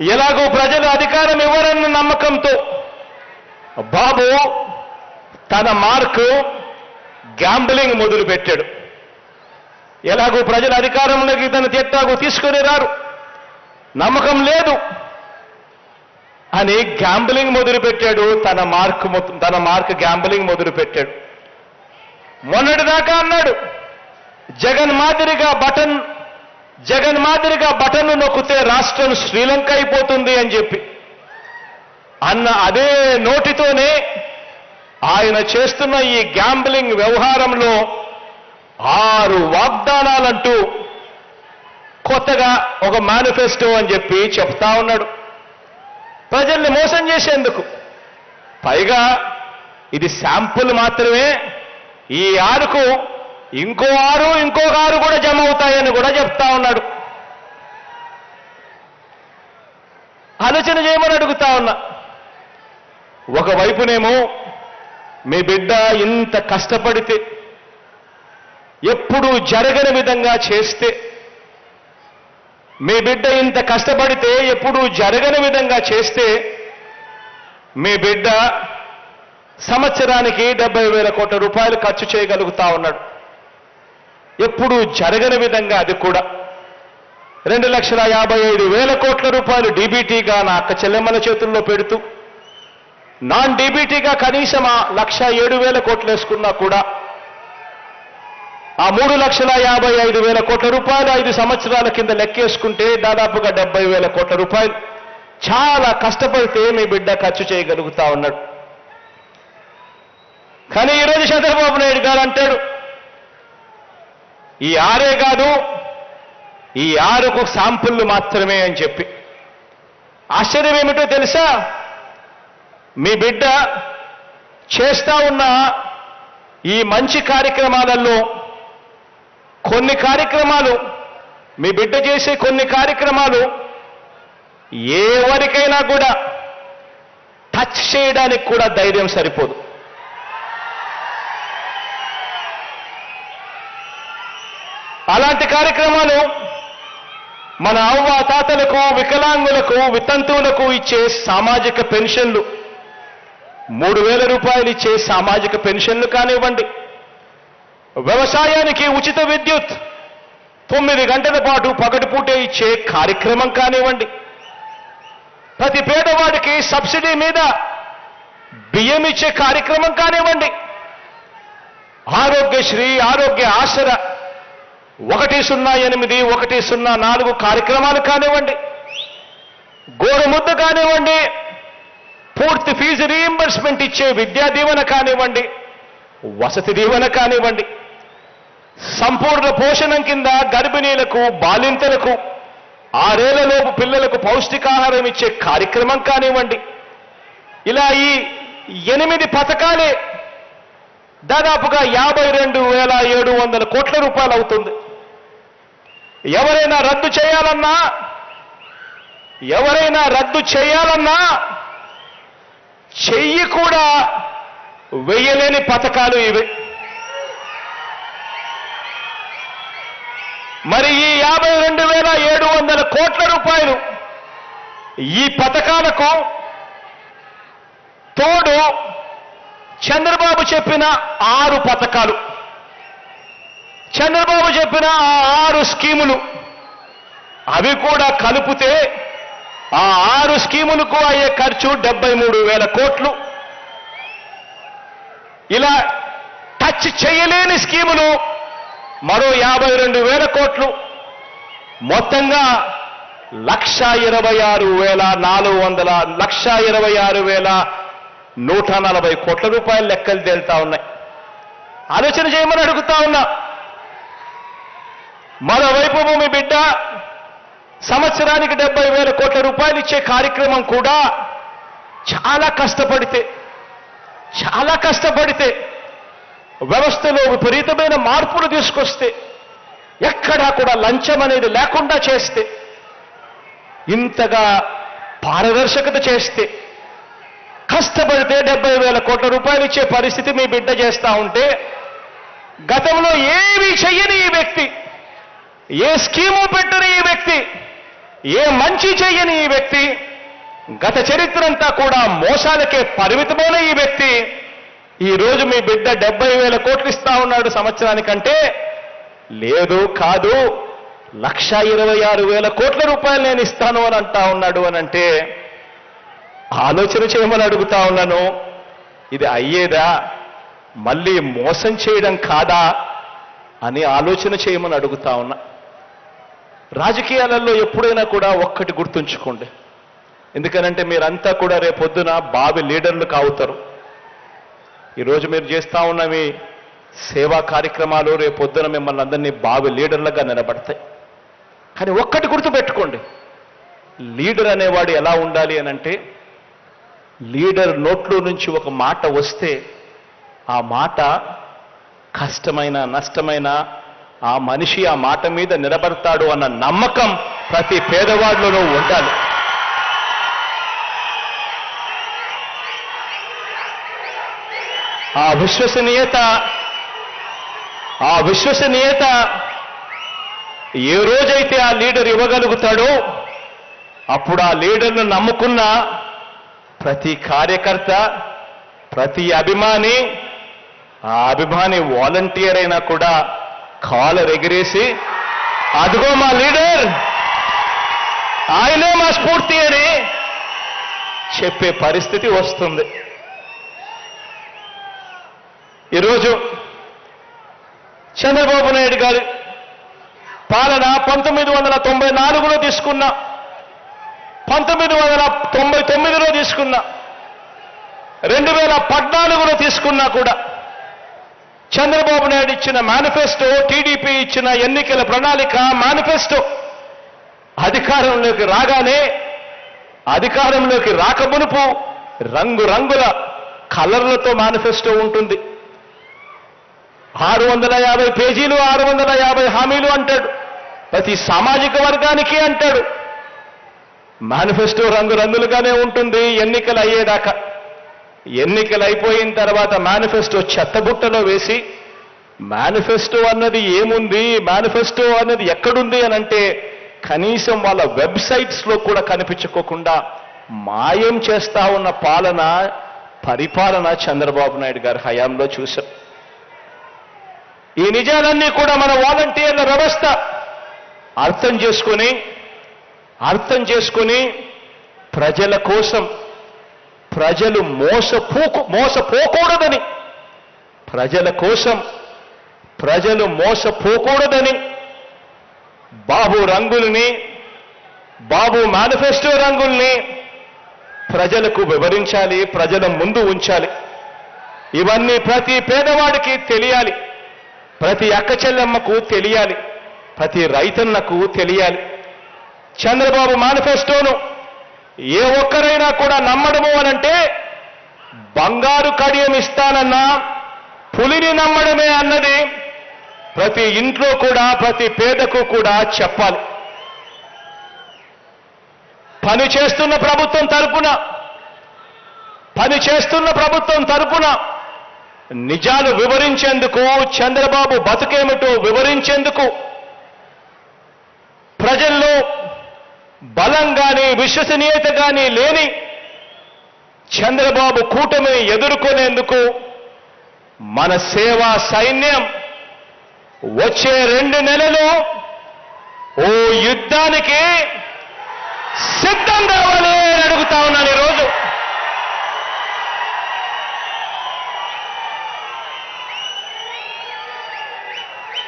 ఎలాగో ప్రజలు అధికారం ఇవ్వరన్న నమ్మకంతో బాబు తన మార్కు గ్యాంబ్లింగ్ మొదలుపెట్టాడు. ఎలాగో ప్రజల అధికారంలోకి తన ఎట్టాగో తీసుకొని రారు, నమ్మకం లేదు అని గ్యాంబ్లింగ్ మొదలుపెట్టాడు. తన మార్క్ గ్యాంబ్లింగ్ మొదలుపెట్టాడు. మొన్నటిదాకా అన్నాడు జగన్ మాదిరిగా బటన్ నొక్కితే రాష్ట్రం శ్రీలంక అయిపోతుంది అని చెప్పి అన్న అదే నోటితోనే ఆయన చేస్తున్న ఈ గ్యాంబ్లింగ్ వ్యవహారంలో 6 వాగ్దానాలంటూ కొత్తగా ఒక మేనిఫెస్టో అని చెప్పి చెప్తా ఉన్నాడు ప్రజల్ని మోసం చేసేందుకు. పైగా ఇది శాంపుల్ మాత్రమే. ఈ 6కు ఇంకో 6 కూడా జమ అవుతాయని కూడా చెప్తా ఉన్నాడు. ఆలోచన చేయమని అడుగుతా ఉన్నా. ఒకవైపునేమో మీ బిడ్డ ఇంత కష్టపడితే, ఎప్పుడూ జరగని విధంగా చేస్తే, మీ బిడ్డ ఇంత కష్టపడితే ఎప్పుడూ జరగని విధంగా చేస్తే మీ బిడ్డ సంవత్సరానికి 70,000 కోట్ల రూపాయలు ఖర్చు చేయగలుగుతా ఉన్నాడు. ఎప్పుడూ జరగని విధంగా అది కూడా 2,55,000 కోట్ల రూపాయలు డీబీటీగా నా అక్క చెల్లెమ్మల చేతుల్లో పెడుతూ, నాన్ డీబీటీగా కనీసం 1,07,000 కోట్లు వేసుకున్నా కూడా ఆ 3,55,000 కోట్ల రూపాయలు 5 సంవత్సరాల కింద లెక్కేసుకుంటే దాదాపుగా 70,000 కోట్ల రూపాయలు చాలా కష్టపడితే మీ బిడ్డ ఖర్చు చేయగలుగుతా ఉన్నాడు. కానీ ఈరోజు చంద్రబాబు నాయుడు గారు అంటాడు ఈ 6 కాదు, ఈ 6కు శాంపుల్ మాత్రమే అని చెప్పి. ఆశ్చర్యం ఏమిటో తెలుసా? మీ బిడ్డ చేస్తా ఉన్న ఈ మంచి కార్యక్రమాలలో కొన్ని కార్యక్రమాలు, మీ బిడ్డ చేసే కొన్ని కార్యక్రమాలు ఎవరికైనా కూడా టచ్ చేయడానికి కూడా ధైర్యం సరిపోదు. అలాంటి కార్యక్రమాలు మన అవ్వ తాతలకు, వికలాంగులకు, వితంతువులకు ఇచ్చే సామాజిక పెన్షన్లు, 3,000 రూపాయలు ఇచ్చే సామాజిక పెన్షన్లు కానివ్వండి, వ్యవసాయానికి ఉచిత విద్యుత్ 9 గంటల పాటు పగటిపూటే ఇచ్చే కార్యక్రమం కానివ్వండి, ప్రతి పేదవాడికి సబ్సిడీ మీద బియ్యం ఇచ్చే కార్యక్రమం కానివ్వండి, ఆరోగ్యశ్రీ, ఆరోగ్య ఆసరా 108, 104 కార్యక్రమాలు కానివ్వండి, గోరుముద్ద కానివ్వండి, పూర్తి ఫీజు రీయింబర్స్మెంట్ ఇచ్చే విద్యా దీవెన కానివ్వండి, వసతి దీవెన కానివ్వండి, సంపూర్ణ పోషణం కింద గర్భిణీలకు, బాలింతలకు, 6 ఏళ్లలోపు పిల్లలకు పౌష్టికాహారం ఇచ్చే కార్యక్రమం కానివ్వండి, ఇలా ఈ 8 పథకాలే దాదాపుగా 52,700 కోట్ల రూపాయలు అవుతుంది. ఎవరైనా రద్దు చేయాలన్నా చెయ్యి కూడా వెయ్యలేని పథకాలు ఇవి. మరి ఈ 52,700 కోట్ల రూపాయలు ఈ పథకాలకు తోడు చంద్రబాబు చెప్పిన 6 పథకాలు, చంద్రబాబు చెప్పిన 6 స్కీములు, అవి కూడా కలిపితే ఆ 6 స్కీములకు అయ్యే ఖర్చు 73,000 కోట్లు. ఇలా టచ్ చేయలేని స్కీములు మరో 52,000 కోట్లు. మొత్తంగా 1,26,140 కోట్ల రూపాయల లెక్కలు తేలుతా ఉన్నాయి. ఆలోచన చేయమని అడుగుతా ఉన్నా. మరోవైపు మీ బిడ్డ సంవత్సరానికి 70,000 కోట్ల రూపాయలు ఇచ్చే కార్యక్రమం కూడా చాలా కష్టపడితే వ్యవస్థలో విపరీతమైన మార్పులు తీసుకొస్తే, ఎక్కడా కూడా లంచం అనేది లేకుండా చేస్తే, ఇంతగా పారదర్శకత చేస్తే, కష్టపడితే 70,000 కోట్ల రూపాయలు ఇచ్చే పరిస్థితి మీ బిడ్డ చేస్తా ఉంటే, గతంలో ఏమీ చెయ్యని ఈ వ్యక్తి, ఏ స్కీము పెట్టని ఈ వ్యక్తి, ఏ మంచి చెయ్యని ఈ వ్యక్తి వ్యక్తి, గత చరిత్ర అంతా కూడా మోసాలకే పరిమితమైన ఈ వ్యక్తి ఈరోజు మీ బిడ్డ 70,000 కోట్లు ఇస్తా ఉన్నాడు సంవత్సరానికంటే, లేదు కాదు 1,26,000 కోట్ల రూపాయలు నేను ఇస్తాను అని అంటా ఉన్నాడు అని అంటే ఆలోచన చేయమని అడుగుతా ఉన్నాను. ఇది అయ్యేదా? మళ్ళీ మోసం చేయడం కాదా అని ఆలోచన చేయమని అడుగుతా ఉన్నా. రాజకీయాలలో ఎప్పుడైనా కూడా ఒక్కటి గుర్తుంచుకోండి, ఎందుకనంటే మీరంతా కూడా రేపొద్దున బావి లీడర్లు కావుతారు. ఈరోజు మీరు చేస్తా ఉన్న మీ సేవా కార్యక్రమాలు రేపొద్దున మిమ్మల్ని అందరినీ బావి లీడర్లుగా నిలబడతాయి. కానీ ఒక్కటి గుర్తుపెట్టుకోండి, లీడర్ అనేవాడు ఎలా ఉండాలి అనంటే, లీడర్ నోట్లో నుంచి ఒక మాట వస్తే ఆ మాట కష్టమైన నష్టమైన ఆ మనిషి ఆ మాట మీద నిలబడతాడు అన్న నమ్మకం ప్రతి పేదవాడిలోనూ ఉండాలి. ఆ విశ్వసనీయత ఏ రోజైతే ఆ లీడర్ ఇవ్వగలుగుతాడో అప్పుడు ఆ లీడర్ను నమ్ముకున్న ప్రతి కార్యకర్త, ప్రతి అభిమాని, ఆ అభిమాని వాలంటీర్ అయినా కూడా కాలర్ ఎగిరేసి అదిగో మా లీడర్, ఆయనే మా స్ఫూర్తి అని చెప్పే పరిస్థితి వస్తుంది. ఈరోజు చంద్రబాబు నాయుడు గారి పాలన 1994లో తీసుకున్నా, 1999లో తీసుకున్నా, 2014లో తీసుకున్నా కూడా చంద్రబాబు నాయుడు ఇచ్చిన మేనిఫెస్టో, టీడీపీ ఇచ్చిన ఎన్నికల ప్రణాళిక మేనిఫెస్టో అధికారంలోకి రాగానే, అధికారంలోకి రాకమునుపు రంగురంగుల కలర్లతో మేనిఫెస్టో ఉంటుంది. 650 పేజీలు, 650 హామీలు అంటాడు. ప్రతి సామాజిక వర్గానికి అంటాడు. మేనిఫెస్టో రంగురంగులుగానే ఉంటుంది ఎన్నికలు అయ్యేదాకా. ఎన్నికలు అయిపోయిన తర్వాత మేనిఫెస్టో చెత్తబుట్టలో వేసి, మేనిఫెస్టో అన్నది ఏముంది, మేనిఫెస్టో అన్నది ఎక్కడుంది అని అంటే కనీసం వాళ్ళ వెబ్సైట్స్లో కూడా కనిపించుకోకుండా మాయం చేస్తా ఉన్న పరిపాలన చంద్రబాబు నాయుడు గారి హయాంలో చూశాం. ఈ నిజాలన్నీ కూడా మన వాలంటీర్ల వ్యవస్థ అర్థం చేసుకొని ప్రజల కోసం, ప్రజలు మోసపోకూడదని, ప్రజల కోసం ప్రజలు మోసపోకూడదని బాబు మేనిఫెస్టో రంగుల్ని ప్రజలకు వివరించాలి, ప్రజల ముందు ఉంచాలి. ఇవన్నీ ప్రతి పేదవాడికి తెలియాలి, ప్రతి అక్క చెల్లెమ్మకు తెలియాలి, ప్రతి రైతన్నకు తెలియాలి. చంద్రబాబు మేనిఫెస్టోను ఏ ఒక్కరైనా కూడా నమ్మడము అనంటే బంగారు కడియం ఇస్తానన్నా పులిని నమ్మడమే అన్నది ప్రతి ఇంట్లో కూడా, ప్రతి పేదకు కూడా చెప్పాలి. పనిచేస్తున్న ప్రభుత్వం తరపున నిజాలు వివరించేందుకు, చంద్రబాబు బతుకేమిటో వివరించేందుకు, ప్రజల్లో బలం గాని విశ్వసనీయత గాని లేని చంద్రబాబు కూటమిని ఎదుర్కొనేందుకు మన సేవా సైన్యం వచ్చే 2 నెలలు ఓ యుద్ధానికి సిద్ధంగా